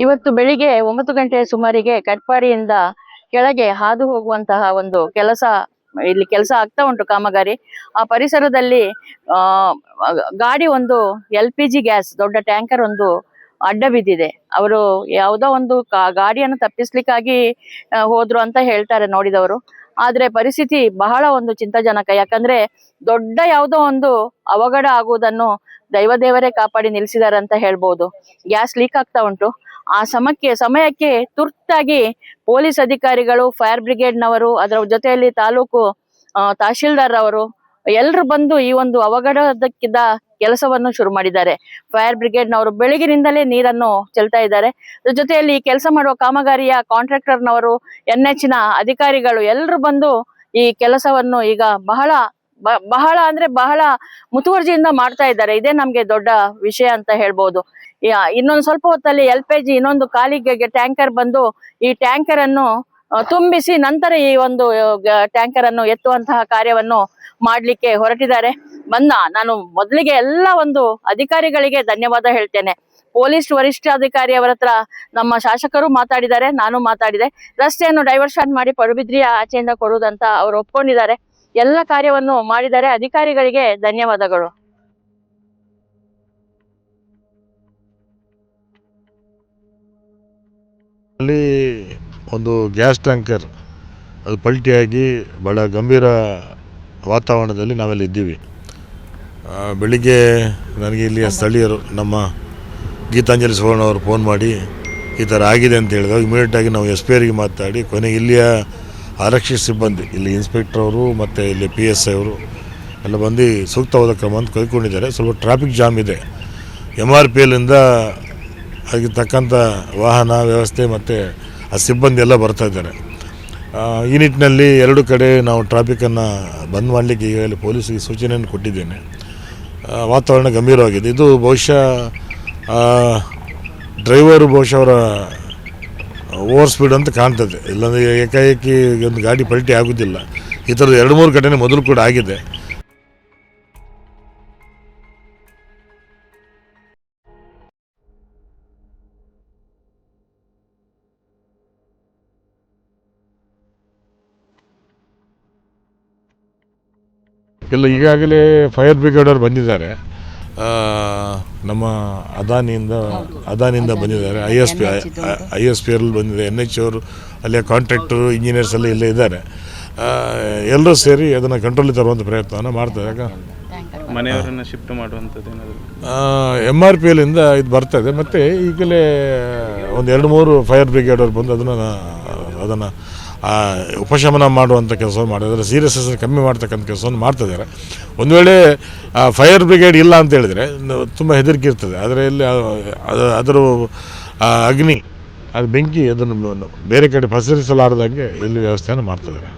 ಇವತ್ತು ಬೆಳಿಗ್ಗೆ 9 ಗಂಟೆ ಸುಮಾರಿಗೆ ಕಟ್ಪಾಡಿಯಿಂದ ಕೆಳಗೆ ಹಾದು ಹೋಗುವಂತಹ ಒಂದು ಇಲ್ಲಿ ಕೆಲಸ ಆಗ್ತಾ ಉಂಟು, ಕಾಮಗಾರಿ. ಆ ಪರಿಸರದಲ್ಲಿ ಆ ಗಾಡಿ ಒಂದು LPG ಗ್ಯಾಸ್ ದೊಡ್ಡ ಟ್ಯಾಂಕರ್ ಒಂದು ಅಡ್ಡ ಬಿದ್ದಿದೆ. ಅವರು ಯಾವುದೋ ಒಂದು ಗಾಡಿಯನ್ನು ತಪ್ಪಿಸ್ಲಿಕ್ಕಾಗಿ ಹೋದ್ರು ಅಂತ ಹೇಳ್ತಾರೆ ನೋಡಿದವರು. ಆದ್ರೆ ಪರಿಸ್ಥಿತಿ ಬಹಳ ಒಂದು ಚಿಂತಾಜನಕ. ಯಾಕಂದ್ರೆ ದೊಡ್ಡ ಯಾವುದೋ ಒಂದು ಅವಘಡ ಆಗುವುದನ್ನು ದೇವರೇ ಕಾಪಾಡಿ ನಿಲ್ಸಿದಾರೆ ಅಂತ ಹೇಳ್ಬೋದು. ಗ್ಯಾಸ್ ಲೀಕ್ ಆಗ್ತಾ ಉಂಟು. ಆ ಸಮಯಕ್ಕೆ ತುರ್ತಾಗಿ ಪೊಲೀಸ್ ಅಧಿಕಾರಿಗಳು, ಫೈರ್ ಬ್ರಿಗೇಡ್ನವರು, ಅದರ ಜೊತೆಯಲ್ಲಿ ತಾಲೂಕು ತಹಶೀಲ್ದಾರ್ ಅವರು ಎಲ್ಲರೂ ಬಂದು ಈ ಒಂದು ಅವಘಡಕ್ಕಿದ್ದ ಕೆಲಸವನ್ನು ಶುರು ಮಾಡಿದ್ದಾರೆ. ಫೈರ್ ಬ್ರಿಗೇಡ್ನವರು ಬೆಳಗಿನಿಂದಲೇ ನೀರನ್ನು ಚೆಲ್ತಾ ಇದ್ದಾರೆ. ಜೊತೆಯಲ್ಲಿ ಕೆಲಸ ಮಾಡುವ ಕಾಮಗಾರಿಯ ಕಾಂಟ್ರಾಕ್ಟರ್ನವರು, NH ಅಧಿಕಾರಿಗಳು ಎಲ್ಲರೂ ಬಂದು ಈ ಕೆಲಸವನ್ನು ಈಗ ಬಹಳ ಅಂದ್ರೆ ಬಹಳ ಮುತುವರ್ಜಿಯಿಂದ ಮಾಡ್ತಾ ಇದ್ದಾರೆ. ಇದೇ ನಮ್ಗೆ ದೊಡ್ಡ ವಿಷಯ ಅಂತ ಹೇಳ್ಬೋದು. ಇನ್ನೊಂದು ಸ್ವಲ್ಪ ಹೊತ್ತಲ್ಲಿ LPG ಇನ್ನೊಂದು ಖಾಲಿಗೆ ಟ್ಯಾಂಕರ್ ಬಂದು ಈ ಟ್ಯಾಂಕರ್ ಅನ್ನು ತುಂಬಿಸಿ ನಂತರ ಈ ಒಂದು ಟ್ಯಾಂಕರ್ ಅನ್ನು ಎತ್ತುವಂತಹ ಕಾರ್ಯವನ್ನು ಮಾಡ್ಲಿಕ್ಕೆ ಹೊರಟಿದ್ದಾರೆ. ನಾನು ಮೊದಲಿಗೆ ಎಲ್ಲ ಒಂದು ಅಧಿಕಾರಿಗಳಿಗೆ ಧನ್ಯವಾದ ಹೇಳ್ತೇನೆ. ಪೊಲೀಸ್ ವರಿಷ್ಠಾಧಿಕಾರಿ ಅವರ ಹತ್ರ ನಮ್ಮ ಶಾಸಕರು ಮಾತಾಡಿದ್ದಾರೆ, ನಾನು ಮಾತಾಡಿದೆ. ರಸ್ತೆಯನ್ನು ಡೈವರ್ಷನ್ ಮಾಡಿ ಪಡುಬಿದ್ರಿಯ ಆಚೆಯಿಂದ ಕೊಡುವುದಂತ ಅವರು ಒಪ್ಕೊಂಡಿದ್ದಾರೆ. ಎಲ್ಲ ಕಾರ್ಯವನ್ನು ಮಾಡಿದ್ದಾರೆ. ಅಧಿಕಾರಿಗಳಿಗೆ ಧನ್ಯವಾದಗಳು. ಅಲ್ಲಿ ಒಂದು ಗ್ಯಾಸ್ ಟ್ಯಾಂಕರ್ ಅದು ಪಲ್ಟಿಯಾಗಿ ಭಾಳ ಗಂಭೀರ ವಾತಾವರಣದಲ್ಲಿ ನಾವೆಲ್ಲ ಇದ್ದೀವಿ. ಬೆಳಿಗ್ಗೆ ನನಗೆ ಇಲ್ಲಿಯ ಸ್ಥಳೀಯರು, ನಮ್ಮ ಗೀತಾಂಜಲಿ ಸುವರ್ಣ ಅವರು ಫೋನ್ ಮಾಡಿ ಈ ಥರ ಆಗಿದೆ ಅಂತ ಹೇಳಿದಾಗ ಇಮಿಡಿಯೇಟಾಗಿ ನಾವು SP ಅವರಿಗೆ ಮಾತಾಡಿ ಕೊನೆಗೆ ಇಲ್ಲಿಯ ಆರಕ್ಷಕ ಸಿಬ್ಬಂದಿ, ಇಲ್ಲಿ ಇನ್ಸ್ಪೆಕ್ಟರ್ ಅವರು ಮತ್ತು ಇಲ್ಲಿ PSI ಅವರು ಎಲ್ಲ ಬಂದು ಸೂಕ್ತವಾದ ಕ್ರಮ ಅಂತ ಕೈಗೊಂಡಿದ್ದಾರೆ. ಸ್ವಲ್ಪ ಟ್ರಾಫಿಕ್ ಜಾಮ್ ಇದೆ. MRPLಂದ ಅದಕ್ಕೆ ತಕ್ಕಂಥ ವಾಹನ ವ್ಯವಸ್ಥೆ ಮತ್ತು ಆ ಸಿಬ್ಬಂದಿ ಎಲ್ಲ ಬರ್ತಾ ಇದ್ದಾರೆ. ಈ ನಿಟ್ಟಿನಲ್ಲಿ 2 ಕಡೆ ನಾವು ಟ್ರಾಫಿಕನ್ನು ಬಂದ್ ಮಾಡಲಿಕ್ಕೆ ಈಗಾಗಲೇ ಪೊಲೀಸಿಗೆ ಸೂಚನೆಯನ್ನು ಕೊಟ್ಟಿದ್ದೇನೆ. ವಾತಾವರಣ ಗಂಭೀರವಾಗಿದೆ. ಇದು ಬಹುಶಃ ಡ್ರೈವರು ಅವರ ಓವರ್ ಸ್ಪೀಡ್ ಅಂತ ಕಾಣ್ತದೆ. ಇಲ್ಲಾಂದರೆ ಏಕಾಏಕಿ ಒಂದು ಗಾಡಿ ಪಲ್ಟಿ ಆಗೋದಿಲ್ಲ. ಈ ಥರದ 2-3 ಘಟನೆ ಮೊದಲು ಕೂಡ ಆಗಿದೆ. ಇಲ್ಲ, ಈಗಾಗಲೇ ಫೈರ್ ಬ್ರಿಗೇಡ್ ಅವರು ಬಂದಿದ್ದಾರೆ. ನಮ್ಮ ಅದಾನಿಯಿಂದ ಬಂದಿದ್ದಾರೆ. ISP ಅವರಲ್ಲಿ ಬಂದಿದೆ. NH ಅವರು, ಅಲ್ಲಿಯ ಕಾಂಟ್ರಾಕ್ಟರು, ಇಂಜಿನಿಯರ್ಸ್ ಎಲ್ಲ ಇಲ್ಲೇ ಇದ್ದಾರೆ. ಎಲ್ಲರೂ ಸೇರಿ ಅದನ್ನು ಕಂಟ್ರೋಲಿಗೆ ತರುವಂಥ ಪ್ರಯತ್ನವನ್ನು ಮಾಡ್ತಾರೆ. ಮನೆಯವರನ್ನು ಶಿಫ್ಟ್ ಮಾಡುವಂಥದ್ದು ಏನಾದರೂ MRPLಂದ ಇದು ಬರ್ತದೆ. ಮತ್ತು ಈಗಲೇ ಒಂದು 2-3 ಫೈರ್ ಬ್ರಿಗೇಡ್ ಅವರು ಬಂದು ಅದನ್ನು ಉಪಶಮನ ಮಾಡುವಂಥ ಕೆಲಸವನ್ನು ಮಾಡಿದ್ದಾರೆ. ಸೀರಿಯಸ್ನೆಸ್ ಕಮ್ಮಿ ಮಾಡ್ತಕ್ಕಂಥ ಕೆಲಸವನ್ನು ಮಾಡ್ತಿದ್ದಾರೆ. ಒಂದು ವೇಳೆ ಫೈರ್ ಬ್ರಿಗೇಡ್ ಇಲ್ಲ ಅಂತ ಹೇಳಿದರೆ ತುಂಬ ಹೆದರಿಕೆ ಇರ್ತದೆ. ಅದರಲ್ಲಿ ಅದರ ಅಗ್ನಿ, ಅದು ಬೆಂಕಿ ಅದನ್ನು ಬೇರೆ ಕಡೆ ಪಸರಿಸಲಾರದಂಗೆ ಇಲ್ಲಿ ವ್ಯವಸ್ಥೆಯನ್ನು ಮಾಡ್ತಿದ್ದಾರೆ.